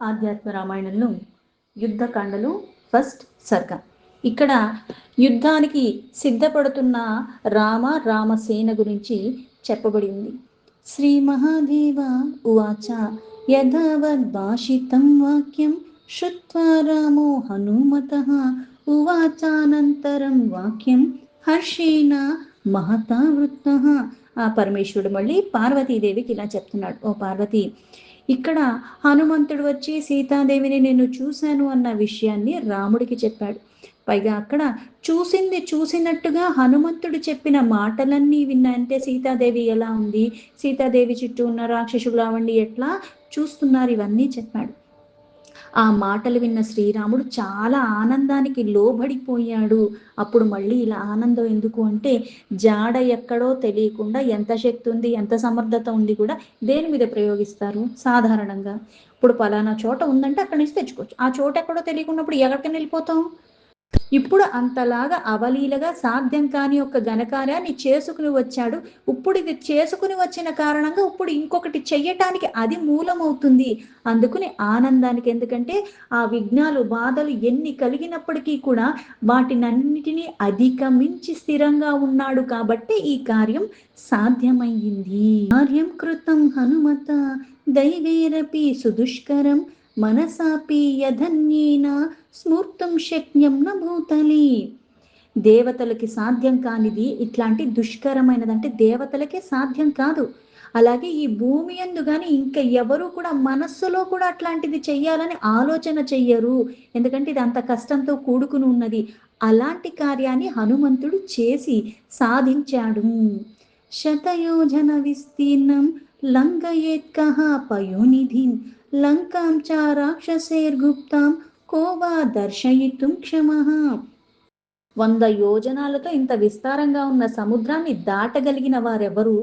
ఆధ్యాత్మ రామాయణంలో యుద్ధకాండలు ఫస్ట్ సర్గ. ఇక్కడ యుద్ధానికి సిద్ధపడుతున్న రామసేన గురించి చెప్పబడి ఉంది. శ్రీ మహాదేవ ఉవాచ యథావద్భాషితం వాక్యం శ్రుత్వా రామో హనుమతః ఉవాచానంతరం వాక్యం హర్షేణ మహతా వృత్తః. ఆ పరమేశ్వరుడు మళ్ళీ పార్వతీదేవికి ఇలా చెప్తున్నాడు, ఓ పార్వతి, ఇక్కడ హనుమంతుడు వచ్చి సీతాదేవిని నేను చూశాను అన్న విషయాన్ని రాముడికి చెప్పాడు. పైగా అక్కడ చూసింది చూసినట్టుగా హనుమంతుడు చెప్పిన మాటలన్నీ విన్నాయంటే సీతాదేవి ఎలా ఉంది, సీతాదేవి చుట్టూ ఉన్న రాక్షసులు అవండి ఎట్లా చూస్తున్నారు, ఇవన్నీ చెప్పాడు. ఆ మాటలు విన్న శ్రీరాముడు చాలా ఆనందానికి లోబడిపోయాడు. అప్పుడు మళ్ళీ ఇలా ఆనందం ఎందుకు అంటే, జాడ ఎక్కడో తెలియకుండా ఎంత శక్తి ఉంది, ఎంత సమర్థత ఉంది కూడా దేని మీద ప్రయోగిస్తారు సాధారణంగా. ఇప్పుడు పలానా చోట ఉందంటే అక్కడి నుంచి తెచ్చుకోవచ్చు. ఆ చోట ఎక్కడో తెలియకున్నప్పుడు ఎక్కడికైనా వెళ్ళిపోతాం. ఇప్పుడు అంతలాగా అవలీలగా సాధ్యం కాని ఒక ఘనకార్యాన్ని చేసుకుని వచ్చాడు. ఇప్పుడు ఇది చేసుకుని వచ్చిన కారణంగా ఇప్పుడు ఇంకొకటి చెయ్యటానికి అది మూలమవుతుంది. అందుకుని ఆనందానికి, ఎందుకంటే ఆ విఘ్నాలు బాధలు ఎన్ని కలిగినప్పటికీ కూడా వాటినన్నిటినీ అధిగమించి స్థిరంగా ఉన్నాడు కాబట్టి ఈ కార్యం సాధ్యమయ్యింది. కార్యం కృతం హనుమత దైవేరపి సుదుష్కరం మనసాపి యధన్యేన స్మూర్తం శక్యం న భూతలి. దేవతలకి సాధ్యం కానిది ఇట్లాంటి దుష్కరమైనదంటే దేవతలకే సాధ్యం కాదు. అలాగే ఈ భూమి యందు కానీ ఇంకా ఎవరు కూడా మనస్సులో కూడా అట్లాంటిది చెయ్యాలని ఆలోచన చెయ్యరు. ఎందుకంటే ఇది అంత కష్టంతో కూడుకుని ఉన్నది. అలాంటి కార్యాన్ని హనుమంతుడు చేసి సాధించాడు. శతయోజన విస్తీర్ణం లంఘయేత్కః పయోనిధిం లంకాం చ రాక్షసైర్గుప్తాం కోవా దర్శయితుం క్షమః. 100 యోజనాలతో ఇంత విస్తారంగా ఉన్న సముద్రాన్ని దాటగలిగిన వారెవరు?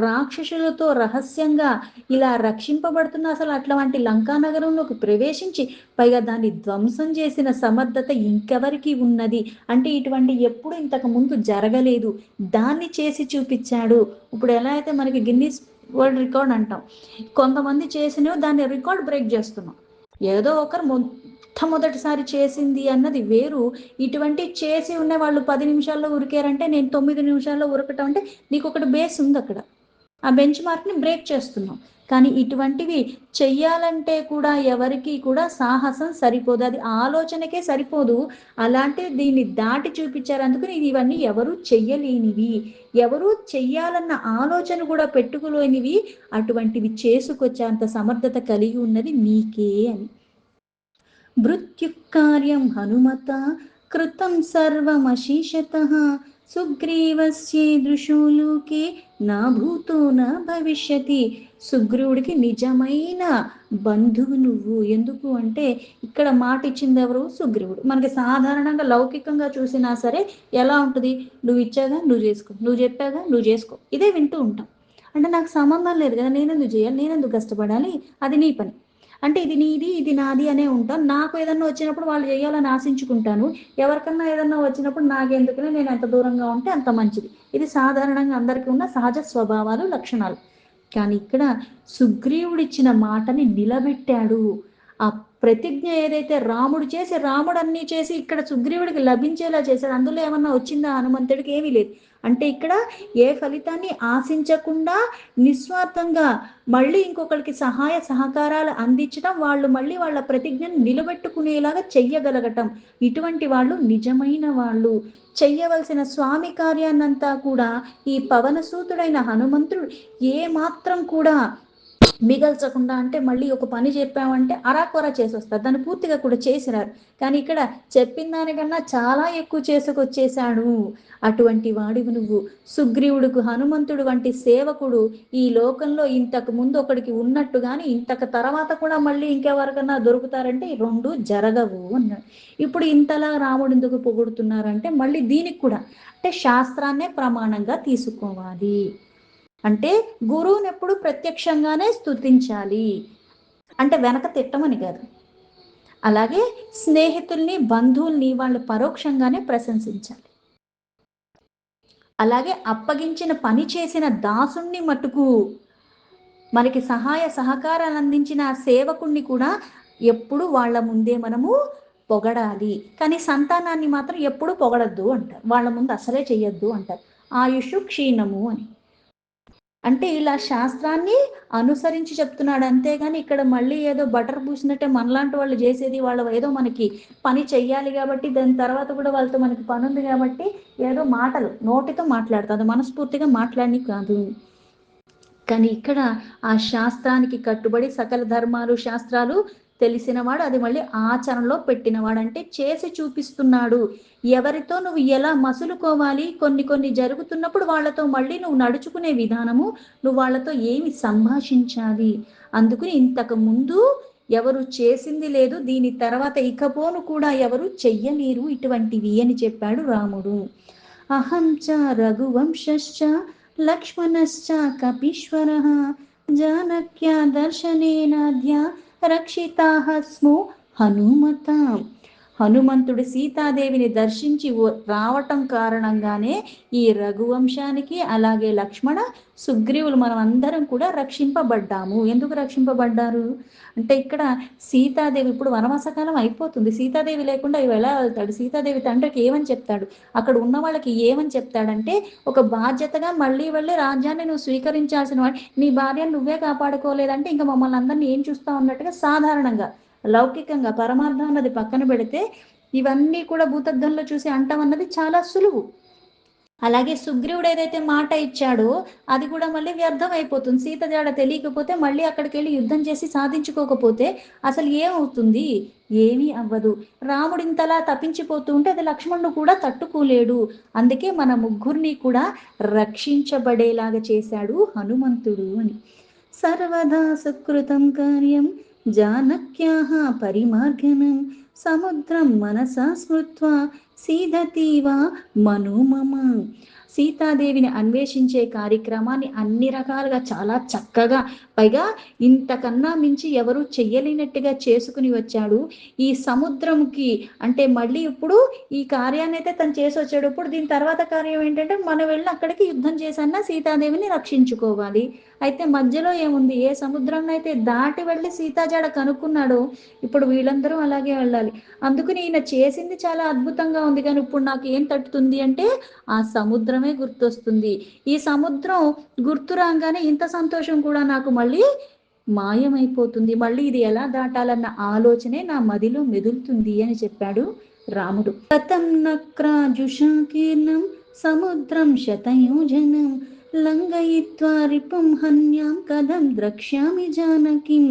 రాక్షసులతో రహస్యంగా ఇలా రక్షింపబడుతున్న అసలు అట్లాంటి లంకా నగరంలోకి ప్రవేశించి పైగా దాన్ని ధ్వంసం చేసిన సమర్థత ఇంకెవరికి ఉన్నది అంటే ఇటువంటి ఎప్పుడు ఇంతకు ముందు జరగలేదు. దాన్ని చేసి చూపించాడు. ఇప్పుడు ఎలా అయితే మనకి గిన్నీస్ వరల్డ్ రికార్డ్ అంటాం, కొంతమంది చేసినవి దాన్ని రికార్డ్ బ్రేక్ చేస్తున్నాం. ఏదో ఒకరు మొట్టమొదటిసారి చేసింది అన్నది వేరు. ఇటువంటి చేసి ఉన్న వాళ్ళు 10 నిమిషాల్లో ఉరికారంటే నేను 9 నిమిషాల్లో ఉరకటం అంటే నీకు ఒకటి బేస్ ఉంది అక్కడ. ఆ బెంచ్ మార్క్ని బ్రేక్ చేస్తున్నాం. కానీ ఇటువంటివి చెయ్యాలంటే కూడా ఎవరికి కూడా సాహసం సరిపోదు, అది ఆలోచనకే సరిపోదు. అలాంటి దీన్ని దాటి చూపించారు. అందుకని ఇవన్నీ ఎవరు చెయ్యలేనివి, ఎవరు చెయ్యాలన్న ఆలోచన కూడా పెట్టుకోలేనివి. అటువంటివి చేసుకొచ్చేంత సమర్థత కలిగి ఉన్నది నీకే అని. మృత్యుకార్యం హనుమత కృతం సర్వమశీషతః సుగ్రీవస్యేదృశో లోకే నా భూతో నా భవిష్యతి. సుగ్రీవుడికి నిజమైన బంధువు నువ్వు. ఎందుకు అంటే ఇక్కడ మాట ఇచ్చింది ఎవరు? సుగ్రీవుడు. మనకి సాధారణంగా లౌకికంగా చూసినా సరే ఎలా ఉంటుంది, నువ్వు ఇచ్చాగా నువ్వు చేసుకో, నువ్వు చెప్పాగా నువ్వు చేసుకో, ఇదే వింటూ ఉంటాం. అంటే నాకు సంబంధం లేదు కదా, నేనెందుకు చేయాలి, నేనెందుకు కష్టపడాలి, అది నీ పని. అంటే ఇది నీది ఇది నాది అనే ఉంటాను. నాకు ఏదన్నా వచ్చినప్పుడు వాళ్ళు చేయాలని ఆశించుకుంటాను. ఎవరికన్నా ఏదన్నా వచ్చినప్పుడు నాకెందుకునే, నేను ఎంత దూరంగా ఉంటే అంత మంచిది. ఇది సాధారణంగా అందరికీ ఉన్న సహజ స్వభావాలు, లక్షణాలు. కానీ ఇక్కడ సుగ్రీవుడిచ్చిన మాటని నిలబెట్టాడు. ఆ ప్రతిజ్ఞ ఏదైతే రాముడు చేసి, రాముడు అన్నీ చేసి ఇక్కడ సుగ్రీవుడికి లభించేలా చేశాడు. అందులో ఏమన్నా వచ్చిందా హనుమంతుడికి? ఏమీ లేదు. అంటే ఇక్కడ ఏ ఫలితాన్ని ఆశించకుండా నిస్వార్థంగా మళ్ళీ ఇంకొకరికి సహాయ సహకారాలు అందించడం, వాళ్ళు మళ్ళీ వాళ్ళ ప్రతిజ్ఞను నిలబెట్టుకునేలాగా చెయ్యగలగటం, ఇటువంటి వాళ్ళు నిజమైన వాళ్ళు. చెయ్యవలసిన స్వామి కార్యాన్నంతా కూడా ఈ పవనసూతుడైన హనుమంతుడు ఏ మాత్రం కూడా మిగల్చకుండా, అంటే మళ్ళీ ఒక పని చెప్పామంటే అరాకొర చేసి వస్తారు, దాన్ని పూర్తిగా కూడా చేసినారు. కానీ ఇక్కడ చెప్పిన దానికన్నా చాలా ఎక్కువ చేసుకొచ్చేశాడు. అటువంటి వాడివి నువ్వు. సుగ్రీవుడికి హనుమంతుడు వంటి సేవకుడు ఈ లోకంలో ఇంతకు ముందు ఒకడికి ఉన్నట్టు కానీ ఇంతకు తర్వాత కూడా మళ్ళీ ఇంకెవరికన్నా దొరుకుతారంటే ఈ రెండు జరగవు అన్నాడు. ఇప్పుడు ఇంతలా రాముడు ఎందుకు పొగుడుతున్నారంటే మళ్ళీ దీనికి కూడా అంటే శాస్త్రాన్నే ప్రమాణంగా తీసుకోవాలి. అంటే గురువుని ఎప్పుడు ప్రత్యక్షంగానే స్తుతించాలి, అంటే వెనక తిట్టమని కాదు. అలాగే స్నేహితుల్ని, బంధువుల్ని వాళ్ళు పరోక్షంగానే ప్రశంసించాలి. అలాగే అప్పగించిన పని చేసిన దాసుణ్ణి మటుకు, మనకి సహాయ సహకారాలు అందించిన సేవకుణ్ణి కూడా ఎప్పుడు వాళ్ళ ముందే మనము పొగడాలి, కానీ సంతానాన్ని మాత్రం ఎప్పుడు పొగడద్దు అంటారు. వాళ్ళ ముందు అసలే చెయ్యొద్దు అంటారు. ఆయుష్ క్షీణము అని. అంటే ఇలా శాస్త్రాన్ని అనుసరించి చెప్తున్నాడు. అంతేగాని ఇక్కడ మళ్ళీ ఏదో బటర్ పూసినట్టే మనలాంటి వాళ్ళు చేసేది, వాళ్ళు ఏదో మనకి పని చెయ్యాలి కాబట్టి, దాని తర్వాత కూడా వాళ్ళతో మనకి పనుంది కాబట్టి ఏదో మాటలు నోటితో మాట్లాడతారు. అది మనస్ఫూర్తిగా మాట్లాడని కాదు. కానీ ఇక్కడ ఆ శాస్త్రానికి కట్టుబడి సకల ధర్మాలు శాస్త్రాలు తెలిసినవాడు, అది మళ్ళీ ఆచరణలో పెట్టినవాడు, అంటే చేసి చూపిస్తున్నాడు. ఎవరితో నువ్వు ఎలా మసులుకోవాలి, కొన్ని కొన్ని జరుగుతున్నప్పుడు వాళ్ళతో మళ్ళీ నువ్వు నడుచుకునే విధానము, నువ్వు వాళ్ళతో ఏమి సంభాషించాలి. అందుకని ఇంతకు ముందు ఎవరు చేసింది లేదు, దీని తర్వాత ఇకపోను కూడా ఎవరు చెయ్యలేరు ఇటువంటివి అని చెప్పాడు రాముడు. అహం చ రఘువంశశ్చ లక్ష్మణశ్చ కపీశ్వరః జానక్యా దర్శనేనాద్య రక్షితాః స్మో హనుమతా. హనుమంతుడు సీతాదేవిని దర్శించి రావటం కారణంగానే ఈ రఘువంశానికి, అలాగే లక్ష్మణ సుగ్రీవులు మనం అందరం కూడా రక్షింపబడ్డాము. ఎందుకు రక్షింపబడ్డారు అంటే, ఇక్కడ సీతాదేవి ఇప్పుడు వనవాసకాలం అయిపోతుంది. సీతాదేవి లేకుండా ఇవి ఎలా వెళ్తాడు? సీతాదేవి తండ్రికి ఏమని చెప్తాడు? అక్కడ ఉన్న వాళ్ళకి ఏమని చెప్తాడంటే, ఒక బాధ్యతగా మళ్ళీ వెళ్ళి రాజ్యాన్ని నువ్వు స్వీకరించాల్సిన వాడు, నీ భార్యను నువ్వే కాపాడుకోలేదంటే ఇంకా మమ్మల్ని అందరినీ ఏం చూస్తావు అన్నట్టుగా, సాధారణంగా లౌకికంగా పరమార్థం అన్నది పక్కన పెడితే ఇవన్నీ కూడా భూతద్దంలో చూసి అంటాం అన్నది చాలా సులువు. అలాగే సుగ్రీవుడు ఏదైతే మాట ఇచ్చాడో అది కూడా మళ్ళీ వ్యర్థం అయిపోతుంది. సీత జాడ తెలియకపోతే, మళ్ళీ అక్కడికి వెళ్ళి యుద్ధం చేసి సాధించుకోకపోతే అసలు ఏమవుతుంది? ఏమీ అవ్వదు. రాముడు ఇంతలా తప్పించిపోతూ ఉంటే అది లక్ష్మణుడు కూడా తట్టుకోలేడు. అందుకే మన ముగ్గురిని కూడా రక్షించబడేలాగా చేశాడు హనుమంతుడు అని. సర్వదా సుకృతం కార్యం జానక్యాః పరిమార్గణం సముద్రం మనసా స్మృత్వా సీదతీవా మనోమమ. సీతాదేవిని అన్వేషించే కార్యక్రమాన్ని అన్ని రకాలుగా చాలా చక్కగా, పైగా ఇంతకన్నా మించి ఎవరు చెయ్యలేనట్టుగా చేసుకుని వచ్చాడు. ఈ సముద్రంకి అంటే మళ్ళీ ఇప్పుడు ఈ కార్యాన్ని అయితే తను చేసి వచ్చాడు. ఇప్పుడు దీని తర్వాత కార్యం ఏంటంటే, మనం వెళ్ళి అక్కడికి యుద్ధం చేసన్నా సీతాదేవిని రక్షించుకోవాలి. అయితే మధ్యలో ఏముంది? ఏ సముద్రాన్ని అయితే దాటి వెళ్ళి సీతాజాడ కనుక్కున్నాడో ఇప్పుడు వీళ్ళందరూ అలాగే వెళ్ళాలి. అందుకని ఈయన చేసింది చాలా అద్భుతంగా ఉంది, కానీ ఇప్పుడు నాకు ఏం తట్టుతుంది అంటే ఆ సముద్రమే గుర్తొస్తుంది. ఈ సముద్రం గుర్తు రాగానే ఇంత సంతోషం కూడా నాకు మళ్ళీ మాయమైపోతుంది. మళ్ళీ ఇది ఎలా దాటాలన్న ఆలోచనే నా మదిలో మెదులుతుంది అని చెప్పాడు రాముడు. కథం నక్రాజుషాకీర్ణం సముద్రం శతయోజనం లంఘయిత్వా రిపుం హన్యాం కథం ద్రక్ష్యామి జానకిం.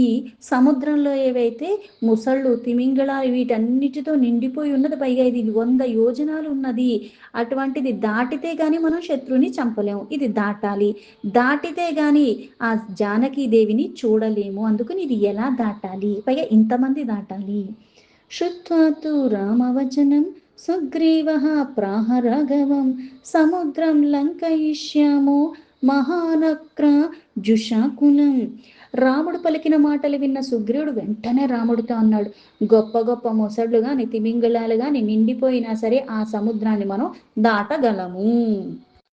ఈ సముద్రంలో ఏవైతే ముసళ్ళు, తిమింగళాలు వీటన్నిటితో నిండిపోయి ఉన్నది, పైగా ఇది 100 యోజనాలు ఉన్నది. అటువంటిది దాటితే గాని మనం శత్రువుని చంపలేము. ఇది దాటాలి, దాటితే గాని ఆ జానకీదేవిని చూడలేము. అందుకని ఇది ఎలా దాటాలి, పైగా ఇంతమంది దాటాలి. శ్రుత్వా తు రామవచనం సుగ్రీవః ప్రాహ రాఘవం సముద్రం లంకయిష్యామో మహానక్ర జుషాకులం. రాముడు పలికిన మాటలు విన్న సుగ్రీవుడు వెంటనే రాముడితో అన్నాడు, గొప్ప గొప్ప మొసళ్ళు గాని తిమింగళాలు గాని నిండిపోయినా సరే ఆ సముద్రాన్ని మనం దాటగలము.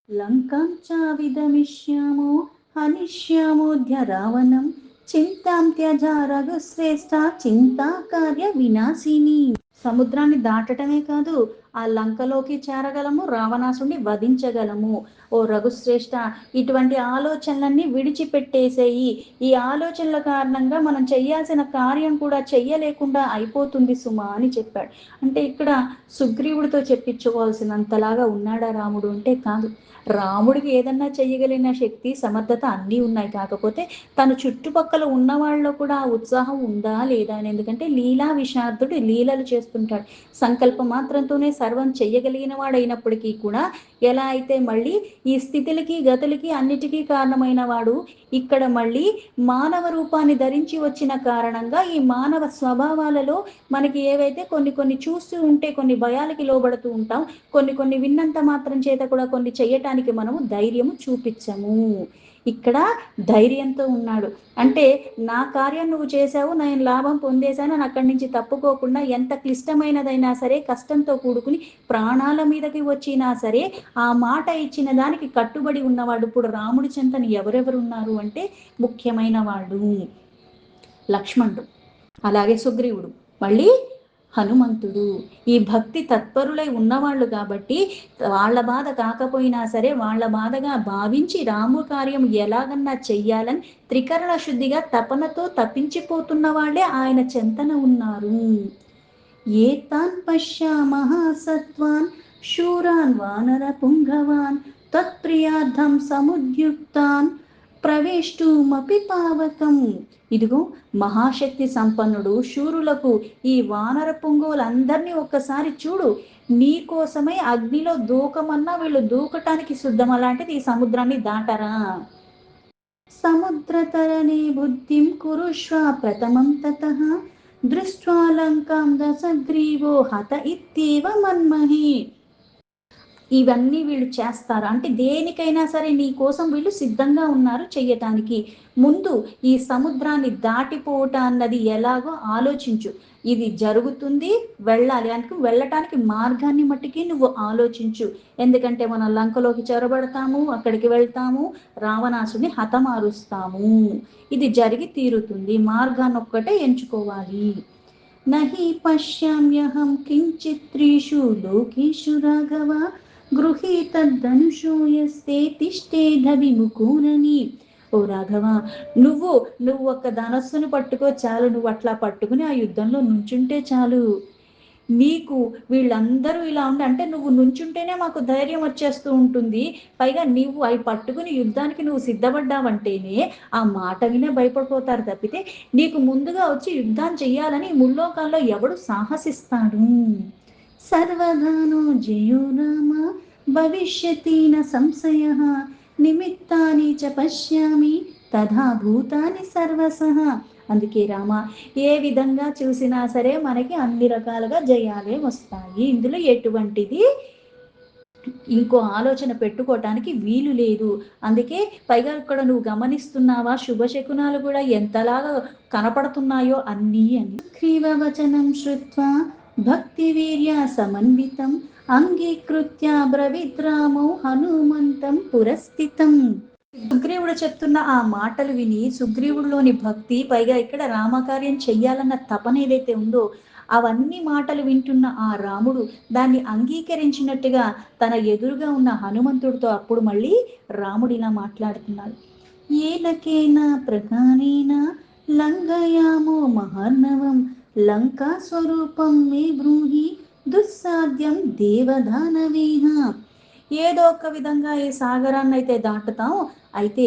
లంకాం చావిదమిష్యామో హనిష్యామోధ్య రావణం చింతాం త్యజ రఘుశ్రేష్ఠ చింతా కార్య వినాశిని. సముద్రాన్ని దాటటమే కాదు, ఆ లంకలోకి చేరగలము, రావణాసుని వధించగలము. ఓ రఘుశ్రేష్ఠ, ఇటువంటి ఆలోచనలన్నీ విడిచిపెట్టేసేయి. ఈ ఆలోచనల కారణంగా మనం చెయ్యాల్సిన కార్యం కూడా చెయ్యలేకుండా అయిపోతుంది సుమా అని చెప్పాడు. అంటే ఇక్కడ సుగ్రీవుడితో చెప్పించుకోవాల్సినంతలాగా ఉన్నాడా రాముడు అంటే కాదు. రాముడికి ఏదన్నా చెయ్యగలిగిన శక్తి సమర్థత అన్నీ ఉన్నాయి. కాకపోతే తన చుట్టుపక్కల ఉన్న వాళ్ళలో కూడా ఆ ఉత్సాహం ఉందా లేదా అని. ఎందుకంటే లీలా విశారదుడు లీలలు చేస్తుంటాడు. సంకల్ప మాత్రంతోనే సర్వం చెయ్యగలిగిన వాడైనప్పటికీ కూడా, ఎలా అయితే మళ్ళీ ఈ స్థితులకి గతులకి అన్నిటికీ కారణమైన వాడు ఇక్కడ మళ్ళీ మానవ రూపాన్ని ధరించి వచ్చిన కారణంగా ఈ మానవ స్వభావాలలో మనకి ఏవైతే కొన్ని కొన్ని చూస్తూ ఉంటే కొన్ని భయాలకి లోబడుతూ ఉంటాం, కొన్ని కొన్ని విన్నంత మాత్రం చేత కూడా కొన్ని చెయ్యటానికి మనము ధైర్యము చూపించము. ఇక్కడ ధైర్యంతో ఉన్నాడు. అంటే నా కార్యం నువ్వు చేశావు, నేను లాభం పొందేశాను అని అక్కడి నుంచి తప్పుకోకుండా, ఎంత క్లిష్టమైనదైనా సరే కష్టంతో కూడుకుని ప్రాణాల మీదకి వచ్చినా సరే ఆ మాట ఇచ్చిన దానికి కట్టుబడి ఉన్నవాడు. ఇప్పుడు రాముడి చెంతని ఎవరెవరు ఉన్నారు అంటే, ముఖ్యమైన వాడు లక్ష్మణుడు. అలాగే సుగ్రీవుడు, మళ్ళీ హనుమంతుడు. ఈ భక్తి తత్పరులై ఉన్నవాళ్ళు కాబట్టి వాళ్ళ బాధ కాకపోయినా సరే వాళ్ళ బాధగా భావించి రాము కార్యం ఎలాగన్నా చెయ్యాలని త్రికరణ శుద్ధిగా తపనతో తప్పించిపోతున్న వాళ్ళే ఆయన చెంతన ఉన్నారు. ఏతాన్ పశ్యామః సత్వాన్ శూరాన్ వానర పుంగవాన్ తత్ప్రియార్థం సముద్యుక్తాన్ ప్రవేష్టుమపి పావకం. ఇదిగో మహాశక్తి సంపన్నుడు శూరులకు ఈ వానర పుంగవులందరినీ ఒక్కసారి చూడు, నీ కోసమై అగ్నిలో దూకమన్నా వీళ్ళు దూకటానికి సిద్ధం. అలాంటిది ఈ సముద్రాన్ని దాటరా? సముద్రతరణే బుద్ధిం కురుష్వ ప్రథమం తతః దృష్ట్వా లంకాం దశగ్రీవో హత ఇత్యేవ మన్మహి. ఇవన్నీ వీళ్ళు చేస్తారు అంటే దేనికైనా సరే నీ కోసం వీళ్ళు సిద్ధంగా ఉన్నారు చెయ్యటానికి. ముందు ఈ సముద్రాన్ని దాటిపోవట అన్నది ఎలాగో ఆలోచించు. ఇది జరుగుతుంది, వెళ్ళాలి అంటే వెళ్ళటానికి మార్గాన్ని మట్టికి నువ్వు ఆలోచించు. ఎందుకంటే మనం లంకలోకి చొరబడతాము, అక్కడికి వెళ్తాము, రావణాసుని హతమారుస్తాము. ఇది జరిగి తీరుతుంది, మార్గాన్ని ఒక్కటే ఎంచుకోవాలి. నహి పశ్యామ్యహం కించిత్రీషు లోకేషు రాఘవ గృహీతద్ధనుషో యస్తే తిష్టేధ విముఖూనని. ఓ రాఘవ, నువ్వు ఒక్క ధనస్సును పట్టుకో చాలు, నువ్వు అట్లా పట్టుకుని ఆ యుద్ధంలో నుంచుంటే చాలు. నీకు వీళ్ళందరూ ఇలా ఉండి అంటే నువ్వు నుంచుంటేనే మాకు ధైర్యం వచ్చేస్తూ ఉంటుంది. పైగా నీవు అవి పట్టుకుని యుద్ధానికి నువ్వు సిద్ధపడ్డావంటేనే ఆ మాట వినే భయపడిపోతారు తప్పితే నీకు ముందుగా వచ్చి యుద్ధం చెయ్యాలని ముల్లోకాల్లో ఎవడు సాహసిస్తాడు. సర్వధానో జయో రామ భవిష్యతి న సంశయః నిమిత్తాని చ పశ్యామి తథా భూతాని సర్వసః. అందుకే రామ, ఏ విధంగా చూసినా సరే మనకి అన్ని రకాలుగా జయాలే వస్తాయి. ఇందులో ఎటువంటిది ఇంకో ఆలోచన పెట్టుకోవటానికి వీలు లేదు. అందుకే పైగా ఇక్కడ నువ్వు గమనిస్తున్నావా, శుభశకునాలు కూడా ఎంతలాగా కనపడుతున్నాయో అన్నీ అని. క్రీవవచనం శ్రుత్వా భక్తి వీర్య సమన్వితం అంగీకృత్య బ్రవిద్రామౌ హనుమంతం పురస్థితం. సుగ్రీవుడు చెప్తున్న ఆ మాటలు విని సుగ్రీవుడిలోని భక్తి, పైగా ఇక్కడ రామకార్యం చెయ్యాలన్న తపన ఏదైతే ఉందో అవన్నీ మాటలు వింటున్న ఆ రాముడు దాన్ని అంగీకరించినట్టుగా తన ఎదురుగా ఉన్న హనుమంతుడితో అప్పుడు మళ్ళీ రాముడు ఇలా మాట్లాడుతున్నాడు. ఏలకేన ప్రధానేన లంఘయామో మహర్ణవం లంకా స్వరూపం మే బ్రూహి దుస్సాధ్యం దేవదానవేహ. ఏదో ఒక విధంగా ఈ సాగరాన్ని అయితే దాటుతాం, అయితే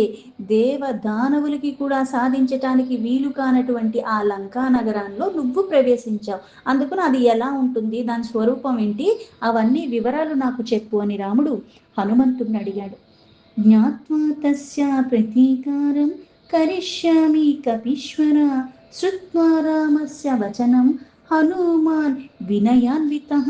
దేవ దానవులకి కూడా సాధించటానికి వీలు కానటువంటి ఆ లంకా నగరాల్లో నువ్వు ప్రవేశించావు. అందుకని అది ఎలా ఉంటుంది, దాని స్వరూపం ఏంటి, అవన్నీ వివరాలు నాకు చెప్పు అని రాముడు హనుమంతుడిని అడిగాడు. జ్ఞాత్వా తస్య ప్రతీకారం కరిష్యామి కపీశ్వర శ్రుత్వా రామస్య వచనం హనుమాన్ వినయాన్వితః.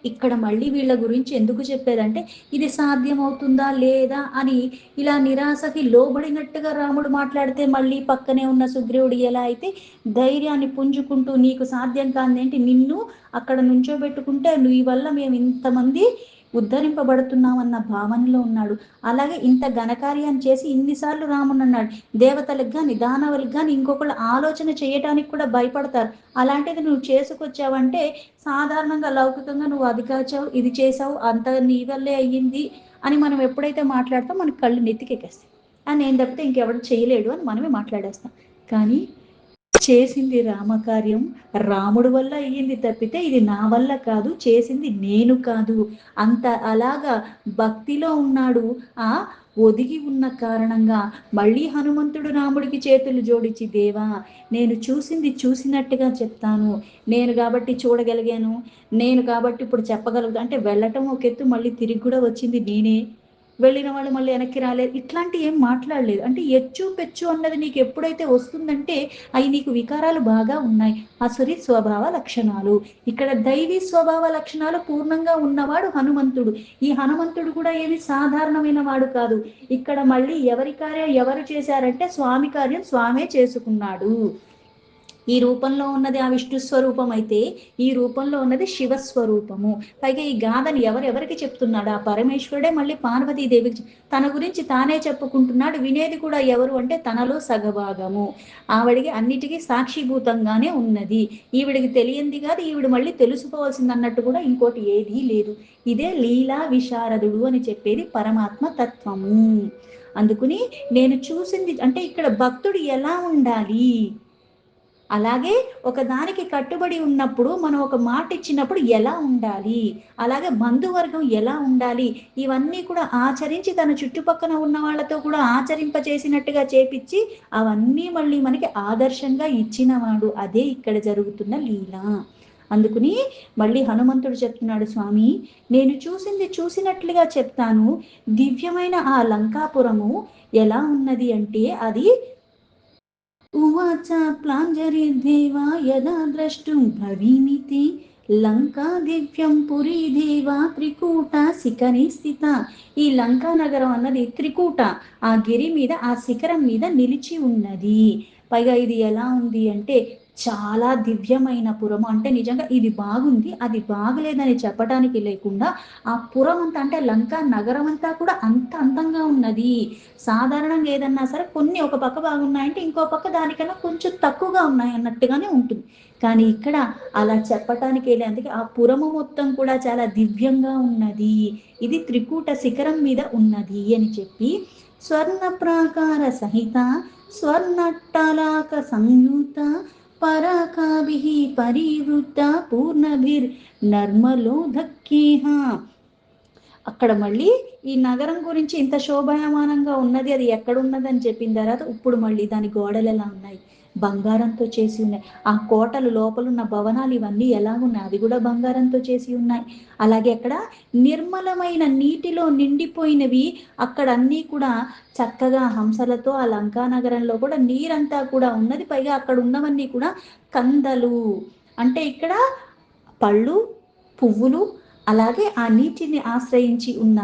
ఇక్కడ మళ్ళీ వీళ్ళ గురించి ఎందుకు చెప్పేదంటే ఇది సాధ్యమవుతుందా లేదా అని ఇలా నిరాశకి లోబడినట్టుగా రాముడు మాట్లాడితే మళ్ళీ పక్కనే ఉన్న సుగ్రీవుడు ఎలా అయితే ధైర్యాన్ని పుంజుకుంటూ నీకు సాధ్యం కాదేంటి, నిన్ను అక్కడ నుంచోబెట్టుకుంటే నీ వల్ల మేము ఇంతమంది ఉద్ధరింపబడుతున్నామన్న భావనలో ఉన్నాడు. అలాగే ఇంత ఘనకార్యాన్ని చేసి ఇన్నిసార్లు రాముడు అన్నాడు, దేవతలకు కానీ దానవులకు కానీ ఇంకొకళ్ళు ఆలోచన చేయటానికి కూడా భయపడతారు. అలాంటిది నువ్వు చేసుకొచ్చావంటే సాధారణంగా లౌకికంగా నువ్వు అది కాచావు ఇది చేసావు అంత నీ వల్లే అయ్యింది అని మనం ఎప్పుడైతే మాట్లాడతాం మనకి కళ్ళు నెత్తికెక్కేస్తాయి. అని నేను తప్పితే ఇంకెవడు చేయలేడు అని మనమే మాట్లాడేస్తాం. కానీ చేసింది రామకార్యం రాముడు వల్ల అయ్యింది తప్పితే ఇది నా వల్ల కాదు, చేసింది నేను కాదు. అంత అలాగా భక్తిలో ఉన్నాడు. ఆ ఒదిగి ఉన్న కారణంగా మళ్ళీ హనుమంతుడు రాముడికి చేతులు జోడించి, దేవా నేను చూసింది చూసినట్టుగా చెప్తాను, నేను కాబట్టి చూడగలిగాను, నేను కాబట్టి ఇప్పుడు చెప్పగలుగుతా అంటే వెళ్ళటం ఒక ఎత్తు, మళ్ళీ తిరిగి కూడా వచ్చింది నేనే, వెళ్ళిన వాళ్ళు మళ్ళీ వెనక్కి రాలేదు, ఇట్లాంటి ఏం మాట్లాడలేదు. అంటే ఎచ్చు పెచ్చు అన్నది నీకు ఎప్పుడైతే వస్తుందంటే అవి నీకు వికారాలు బాగా ఉన్నాయి, అసురి స్వభావ లక్షణాలు. ఇక్కడ దైవీ స్వభావ లక్షణాలు పూర్ణంగా ఉన్నవాడు హనుమంతుడు. ఈ హనుమంతుడు కూడా ఏమి సాధారణమైన వాడు కాదు. ఇక్కడ మళ్ళీ ఎవరి కార్యం ఎవరు చేశారంటే స్వామి కార్యం స్వామే చేసుకున్నాడు. ఈ రూపంలో ఉన్నది ఆ విష్ణు స్వరూపం అయితే ఈ రూపంలో ఉన్నది శివస్వరూపము. పైగా ఈ గాథని ఎవరెవరికి చెప్తున్నాడు? ఆ పరమేశ్వరుడే మళ్ళీ పార్వతీదేవికి తన గురించి తానే చెప్పుకుంటున్నాడు. వినేది కూడా ఎవరు అంటే తనలో సగభాగము. ఆవిడికి అన్నిటికీ సాక్షిభూతంగానే ఉన్నది. ఈవిడికి తెలియంది కాదు, ఈవిడ మళ్ళీ తెలుసుకోవాల్సింది అన్నట్టు కూడా ఇంకోటి ఏదీ లేదు. ఇదే లీలా విశారదుడు అని చెప్పేది పరమాత్మ తత్వము. అందుకుని నేను చూసింది అంటే ఇక్కడ భక్తుడు ఎలా ఉండాలి, అలాగే ఒకదానికి కట్టుబడి ఉన్నప్పుడు మనం ఒక మాట ఇచ్చినప్పుడు ఎలా ఉండాలి, అలాగే బంధువర్గం ఎలా ఉండాలి, ఇవన్నీ కూడా ఆచరించి తన చుట్టుపక్కన ఉన్న వాళ్ళతో కూడా ఆచరింపచేసినట్టుగా చేపించి అవన్నీ మళ్ళీ మనకి ఆదర్శంగా ఇచ్చినవాడు. అదే ఇక్కడ జరుగుతున్న లీల. అందుకుని మళ్ళీ హనుమంతుడు చెప్తున్నాడు, స్వామి నేను చూసింది చూసినట్లుగా చెప్తాను. దివ్యమైన ఆ లంకాపురము ఎలా ఉన్నది అంటే అది ఉవాచ ప్లాంజరిర్దేవా యదా ద్రష్టుం భవీమితి లంకా దివ్యం పురీ దేవా త్రికూట శిఖరి స్థిత. ఈ లంకా నగరం అన్నది త్రికూట ఆ గిరి మీద ఆ శిఖరం మీద నిలిచి ఉన్నది. పైగా ఇది ఎలా ఉంది అంటే చాలా దివ్యమైన పురము. అంటే నిజంగా ఇది బాగుంది అది బాగలేదని చెప్పడానికి లేకుండా ఆ పురం అంతా అంటే లంకా నగరం అంతా కూడా అంత అందంగా ఉన్నది. సాధారణంగా ఏదన్నా సరే కొన్ని ఒక పక్క బాగున్నాయంటే ఇంకో పక్క దానికన్నా కొంచెం తక్కువగా ఉన్నాయి అన్నట్టుగానే ఉంటుంది. కానీ ఇక్కడ అలా చెప్పటానికి అందుకే ఆ పురము మొత్తం కూడా చాలా దివ్యంగా ఉన్నది. ఇది త్రికూట శిఖరం మీద ఉన్నది అని చెప్పి స్వర్ణ ప్రాకార సహిత స్వర్ణట్టలాక సంయుత పరాకాభిః పరివృత పూర్ణభిర్ నర్మలోధక్కేహ. అక్కడ మళ్ళీ ఈ నగరం గురించి ఇంత శోభాయమానంగా ఉన్నది, అది ఎక్కడున్నదని చెప్పిన తర్వాత ఇప్పుడు మళ్ళీ దాని గోడలు ఎలా ఉన్నాయి, బంగారంతో చేసి ఉన్నాయి. ఆ కోటలు లోపలున్న భవనాలు ఇవన్నీ ఎలా ఉన్నాయి, అవి కూడా బంగారంతో చేసి ఉన్నాయి. అలాగే అక్కడ నిర్మలమైన నీటిలో నిండిపోయినవి, అక్కడ అన్నీ కూడా చక్కగా హంసలతో ఆ లంకా నగరంలో కూడా నీరంతా కూడా ఉన్నది. పైగా అక్కడ ఉన్నవన్నీ కూడా కందలు అంటే ఇక్కడ పళ్ళు పువ్వులు, అలాగే ఆ నీటిని ఆశ్రయించి ఉన్న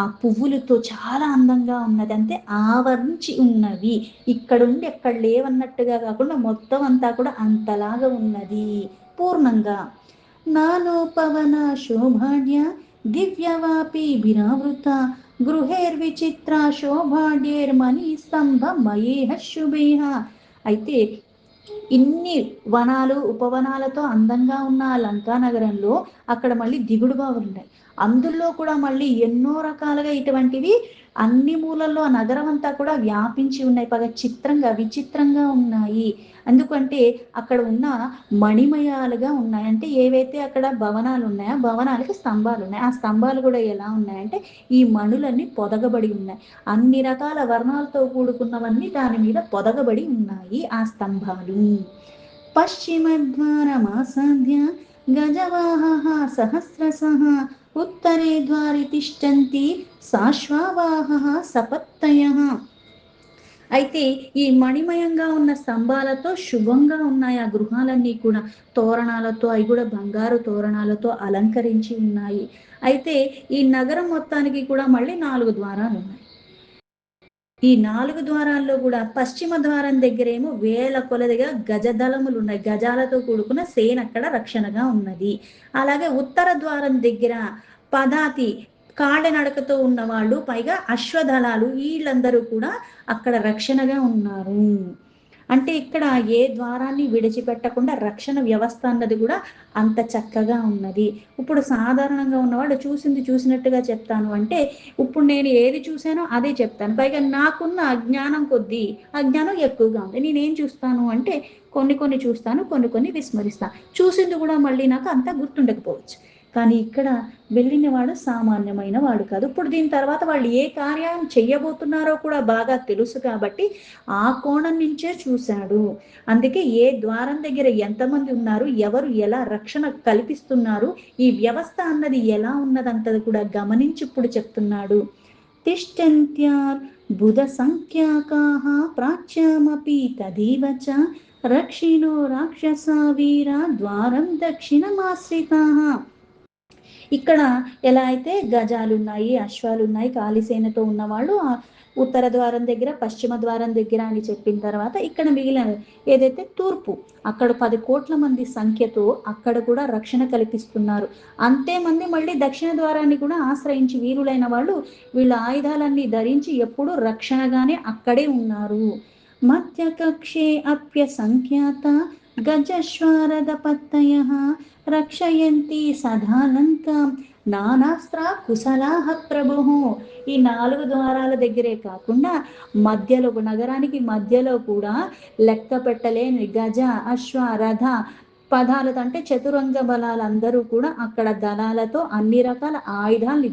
ఆ పువ్వులతో చాలా అందంగా ఉన్నది. అంటే ఆవరించి ఉన్నవి, ఇక్కడుండి ఎక్కడ లేవన్నట్టుగా కాకుండా మొత్తం అంతా కూడా అంతలాగా ఉన్నది పూర్ణంగా. నానోపవన శోభాడ్య దివ్యవాపి విరావృత గృహేర్విచిత్ర శోభాడ్యేర్మణి స్తంభ మయేహ శుభేహ. అయితే ఇన్ని వనాలు ఉపవనాలతో అందంగా ఉన్న లంకా నగరంలో అక్కడ మళ్ళీ దిగుడు బావులు ఉన్నాయి. అందులో కూడా మళ్ళీ ఎన్నో రకాలుగా ఇటువంటివి అన్ని మూలల్లో ఆ నగరం అంతా కూడా వ్యాపించి ఉన్నాయి. పగ చిత్రంగా విచిత్రంగా ఉన్నాయి. ఎందుకంటే అక్కడ ఉన్న మణిమయాలుగా ఉన్నాయి. అంటే ఏవైతే అక్కడ భవనాలు ఉన్నాయో భవనాలకి స్తంభాలు ఉన్నాయి. ఆ స్తంభాలు కూడా ఎలా ఉన్నాయంటే ఈ మణులన్నీ పొదగబడి ఉన్నాయి. అన్ని రకాల వర్ణాలతో కూడుకున్నవన్నీ దాని మీద పొదగబడి ఉన్నాయి ఆ స్తంభాలు. పశ్చిమద్వారమాసాద్య గజవాహః సహస్రశః ఉత్తరే ద్వారి తిష్టంతి సాశ్వావాహః సపత్తయః. అయితే ఈ మణిమయంగా ఉన్న స్తంభాలతో శుభంగా ఉన్నాయి ఆ గృహాలన్నీ కూడా. తోరణాలతో అవి కూడా బంగారు తోరణాలతో అలంకరించి ఉన్నాయి. అయితే ఈ నగరం మొత్తానికి కూడా మళ్ళీ 4 ద్వారాలు ఉన్నాయి. ఈ 4 ద్వారాల్లో కూడా పశ్చిమ ద్వారం దగ్గరేమో వేల కొలదిగా గజదళములు ఉన్నాయి. గజాలతో కూడుకున్న సేన అక్కడ రక్షణగా ఉన్నది. అలాగే ఉత్తర ద్వారం దగ్గర పదాతి కాళ్ళనడకతో ఉన్న వాళ్ళు, పైగా అశ్వదళాలు, వీళ్ళందరూ కూడా అక్కడ రక్షణగా ఉన్నారు. అంటే ఇక్కడ ఏ ద్వారాన్ని విడిచిపెట్టకుండా రక్షణ వ్యవస్థ అన్నది కూడా అంత చక్కగా ఉన్నది. ఇప్పుడు సాధారణంగా ఉన్నవాడు చూసింది చూసినట్టుగా చెప్తాను అంటే ఇప్పుడు నేను ఏది చూసానో అదే చెప్తాను. పైగా నాకున్న అజ్ఞానం కొద్దీ అజ్ఞానం ఎక్కువగా ఉంది. నేనేం చూస్తాను అంటే కొన్ని కొన్ని చూస్తాను, కొన్ని కొన్ని విస్మరిస్తాను. చూసింది కూడా మళ్ళీ నాకు అంత గుర్తుండకపోవచ్చు. కానీ ఇక్కడ వెళ్ళిన వాడు సామాన్యమైన వాడు కాదు. ఇప్పుడు దీని తర్వాత వాళ్ళు ఏ కార్యం చెయ్యబోతున్నారో కూడా బాగా తెలుసు కాబట్టి ఆ కోణం నుంచే చూశాడు. అందుకే ఏ ద్వారం దగ్గర ఎంతమంది ఉన్నారు, ఎవరు ఎలా రక్షణ కల్పిస్తున్నారు, ఈ వ్యవస్థ అన్నది ఎలా ఉన్నదంతది కూడా గమనించి ఇప్పుడు చెప్తున్నాడు. తిష్టంత్యార్ బుధ సంఖ్యాకాః ప్రాచ్యామపి తదేవ చ రక్షిణో రాక్షసా వీర ద్వారం దక్షిణమాశ్రితాః. ఇక్కడ ఎలా అయితే గజాలు ఉన్నాయి, అశ్వాలు ఉన్నాయి, కాలిసేనతో ఉన్నవాళ్ళు ఉత్తర ద్వారం దగ్గర, పశ్చిమ ద్వారం దగ్గర అని చెప్పిన తర్వాత ఇక్కడ మిగిలిన ఏదైతే తూర్పు, అక్కడ 10 కోట్ల మంది సంఖ్యతో అక్కడ కూడా రక్షణ కల్పిస్తున్నారు. అంతే మంది మళ్ళీ దక్షిణ ద్వారాన్ని కూడా ఆశ్రయించి వీరులైన వాళ్ళు వీళ్ళ ఆయుధాలన్నీ ధరించి ఎప్పుడూ రక్షణగానే అక్కడే ఉన్నారు. మధ్యకక్షే అప్యసంఖ్యాత గజశ్వారదపత్తయః రక్షయంతి సదాలంకాం నానాస్త్ర కుశలాః ప్రభుః. ఈ 4 ద్వారాల దగ్గరే కాకుండా మధ్యలో, నగరానికి మధ్యలో కూడా లెక్క పెట్టలేని గజ, అశ్వ, రథ పదాలతో అంటే చతురంగ బలాలందరూ కూడా అక్కడ దళాలతో అన్ని రకాల ఆయుధాలు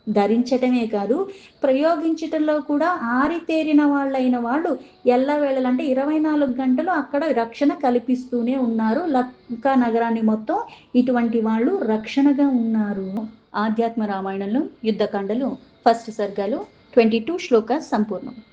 ధరించటమే కాదు, ప్రయోగించటంలో కూడా ఆరితేరిన వాళ్ళైన వాళ్ళు ఎల్లవేళలు అంటే 24 గంటలు అక్కడ రక్షణ కల్పిస్తూనే ఉన్నారు. లంకా నగరాన్ని మొత్తం ఇటువంటి వాళ్ళు రక్షణగా ఉన్నారు. ఆధ్యాత్మ రామాయణంలో యుద్ధకాండలు ఫస్ట్ సర్గలు 22 శ్లోక సంపూర్ణం.